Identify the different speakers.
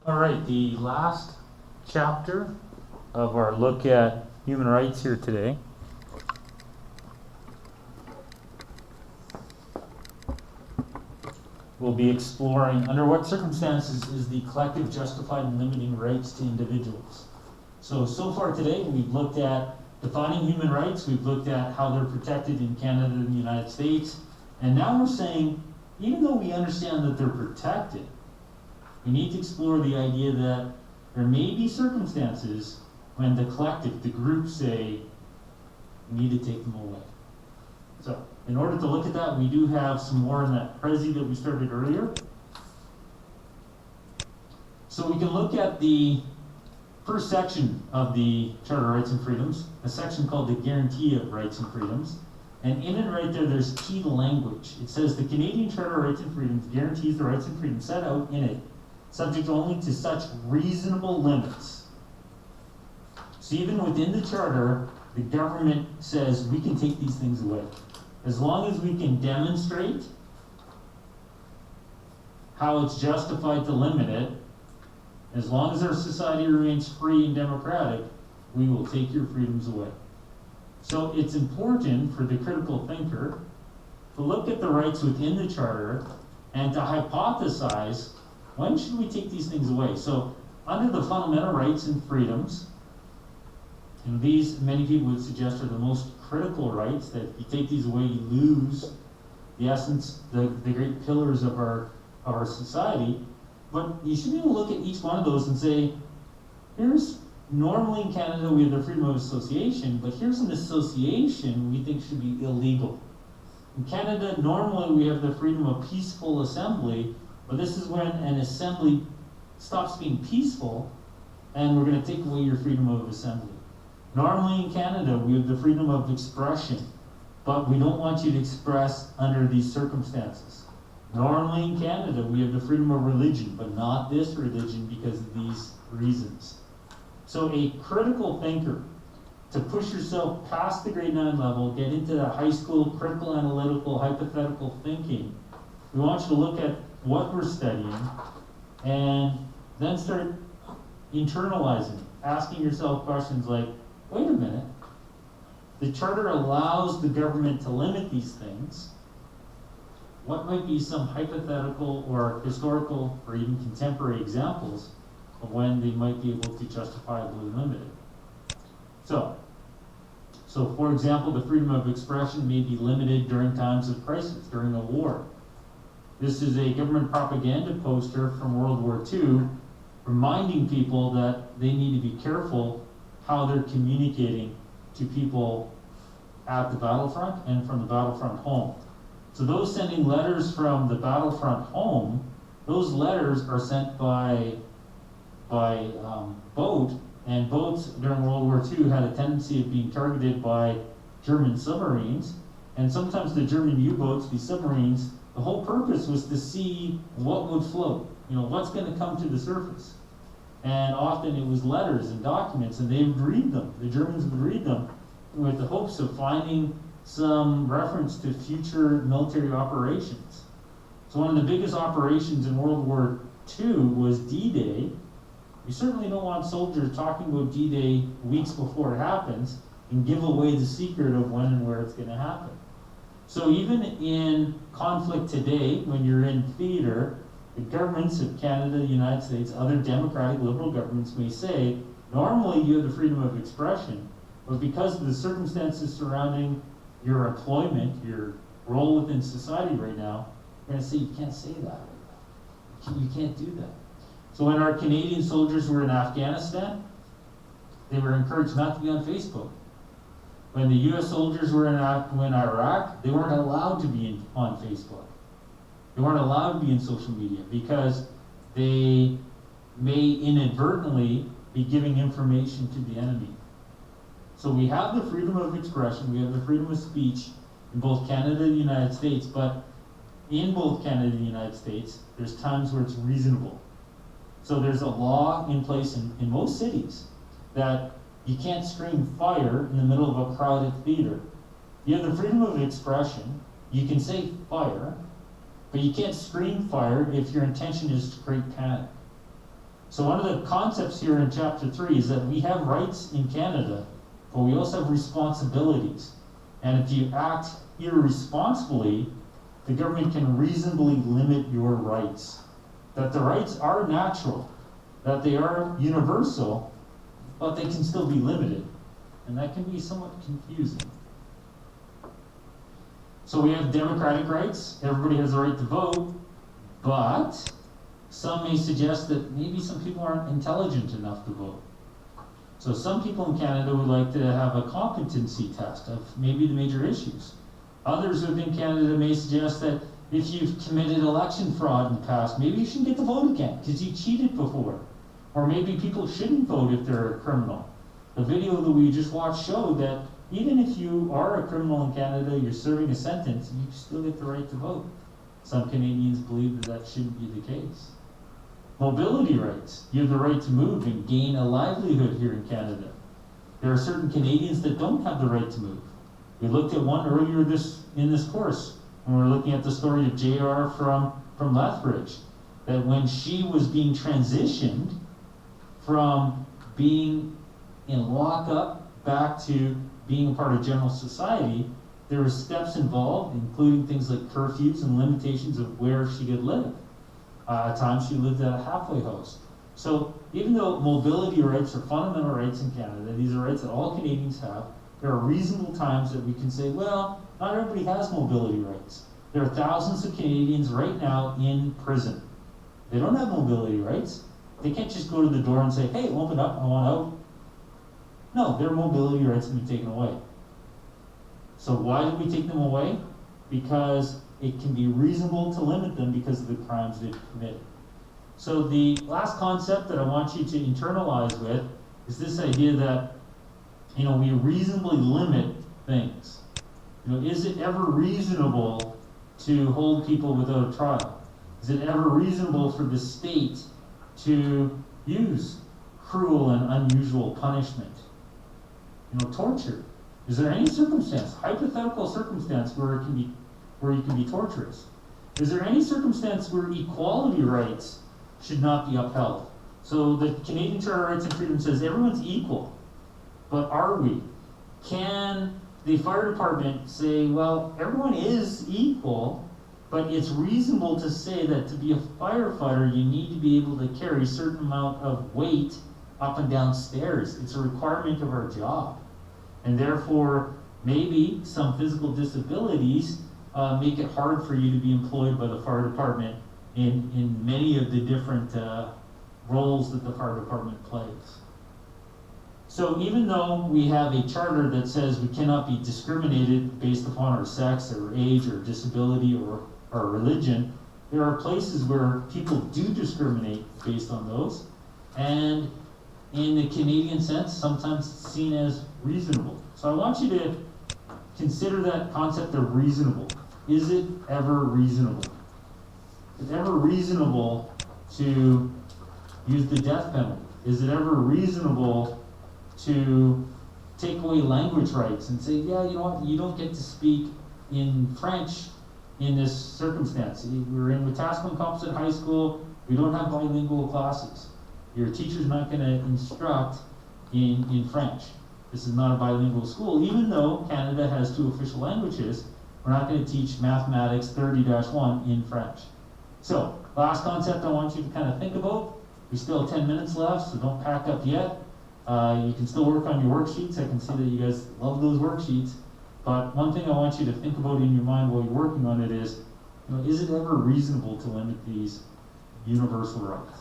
Speaker 1: All right, the last chapter of our look at human rights here today we'll be exploring under what circumstances is the collective justified in limiting rights to individuals. So far today we've looked at defining human rights, we've looked at how they're protected in Canada and the United States, and now we're saying, even though we understand that they're protected, we need to explore the idea that there may be circumstances when the collective, the group, say, we need to take them away. So, in order to look at that, we do have some more in that Prezi that we started earlier. So we can look at the first section of the Charter of Rights and Freedoms, a section called the Guarantee of Rights and Freedoms. And in it right there, there's key language. It says the Canadian Charter of Rights and Freedoms guarantees the rights and freedoms set out in it, subject only to such reasonable limits. So even within the Charter, the government says we can take these things away. As long as we can demonstrate how it's justified to limit it, as long as our society remains free and democratic, we will take your freedoms away. So it's important for the critical thinker to look at the rights within the Charter and to hypothesize, when should we take these things away? So under the fundamental rights and freedoms, and these many people would suggest are the most critical rights, that if you take these away, you lose the essence, the great pillars of our society. But you should be able to look at each one of those and say, here's, normally in Canada we have the freedom of association, but here's an association we think should be illegal. In Canada, normally we have the freedom of peaceful assembly, but this is when an assembly stops being peaceful and we're going to take away your freedom of assembly. Normally in Canada, we have the freedom of expression, but we don't want you to express under these circumstances. Normally in Canada, we have the freedom of religion, but not this religion because of these reasons. So a critical thinker, to push yourself past the grade 9 level, get into the high school critical analytical hypothetical thinking, we want you to look at what we're studying and then start internalizing, asking yourself questions like, wait a minute, the Charter allows the government to limit these things. What might be some hypothetical or historical or even contemporary examples of when they might be able to justifiably limit it? So for example, the freedom of expression may be limited during times of crisis, during a war. This is a government propaganda poster from World War II reminding people that they need to be careful how they're communicating to people at the battlefront and from the battlefront home. So those sending letters from the battlefront home, those letters are sent by boat, and boats during World War II had a tendency of being targeted by German submarines, and sometimes the German U-boats, these submarines, the whole purpose was to see what would float, what's going to come to the surface. And often it was letters and documents, and they would read them. The Germans would read them with the hopes of finding some reference to future military operations. So one of the biggest operations in World War II was D-Day. You certainly don't want soldiers talking about D-Day weeks before it happens and give away the secret of when and where it's going to happen. So even in conflict today, when you're in theater, the governments of Canada, the United States, other democratic liberal governments may say, normally you have the freedom of expression, but because of the circumstances surrounding your employment, your role within society right now, we're going to say you can't say that. You can't do that. So when our Canadian soldiers were in Afghanistan, they were encouraged not to be on Facebook. When the US soldiers were in Iraq, they weren't allowed to be on Facebook. They weren't allowed to be in social media because they may inadvertently be giving information to the enemy. So we have the freedom of expression, we have the freedom of speech in both Canada and the United States, but in both Canada and the United States, there's times where it's reasonable. So there's a law in place in most cities that you can't scream fire in the middle of a crowded theater. You have the freedom of expression, you can say fire, but you can't scream fire if your intention is to create panic. So one of the concepts here in chapter 3 is that we have rights in Canada, but we also have responsibilities. And if you act irresponsibly, the government can reasonably limit your rights. That the rights are natural, that they are universal, but they can still be limited. And that can be somewhat confusing. So we have democratic rights. Everybody has the right to vote, but some may suggest that maybe some people aren't intelligent enough to vote. So some people in Canada would like to have a competency test of maybe the major issues. Others within Canada may suggest that if you've committed election fraud in the past, maybe you shouldn't get to vote again because you cheated before. Or maybe people shouldn't vote if they're a criminal. The video that we just watched showed that even if you are a criminal in Canada, you're serving a sentence, you still get the right to vote. Some Canadians believe that that shouldn't be the case. Mobility rights. You have the right to move and gain a livelihood here in Canada. There are certain Canadians that don't have the right to move. We looked at one earlier in this course when we were looking at the story of JR from Lethbridge, that when she was being transitioned from being in lockup back to being a part of general society, there were steps involved, including things like curfews and limitations of where she could live. At times she lived at a halfway house. So even though mobility rights are fundamental rights in Canada, these are rights that all Canadians have, there are reasonable times that we can say, well, not everybody has mobility rights. There are thousands of Canadians right now in prison. They don't have mobility rights. They can't just go to the door and say, hey, open up, I want out. No, their mobility rights have been taken away. So why do we take them away? Because it can be reasonable to limit them because of the crimes they've committed. So the last concept that I want you to internalize with is this idea that, we reasonably limit things. Is it ever reasonable to hold people without a trial? Is it ever reasonable for the state to use cruel and unusual punishment? Torture. Is there any circumstance, hypothetical circumstance, where you can be torturous? Is there any circumstance where equality rights should not be upheld? So the Canadian Charter of Rights and Freedom says everyone's equal, but are we? Can the fire department say, well, everyone is equal, but it's reasonable to say that to be a firefighter, you need to be able to carry a certain amount of weight up and down stairs. It's a requirement of our job. And therefore, maybe some physical disabilities make it hard for you to be employed by the fire department in many of the different roles that the fire department plays. So even though we have a charter that says we cannot be discriminated based upon our sex or age or disability or religion, there are places where people do discriminate based on those. And in the Canadian sense, sometimes it's seen as reasonable. So I want you to consider that concept of reasonable. Is it ever reasonable? Is it ever reasonable to use the death penalty? Is it ever reasonable to take away language rights and say, yeah, you know what, you don't get to speak in French in this circumstance. We're in Wetaskiwin Composite High School, we don't have bilingual classes. Your teacher's not going to instruct in French. This is not a bilingual school. Even though Canada has 2 official languages, we're not going to teach mathematics 30-1 in French. So, last concept I want you to kind of think about. We still have 10 minutes left, so don't pack up yet. You can still work on your worksheets. I can see that you guys love those worksheets. But one thing I want you to think about in your mind while you're working on it is it ever reasonable to limit these universal rights?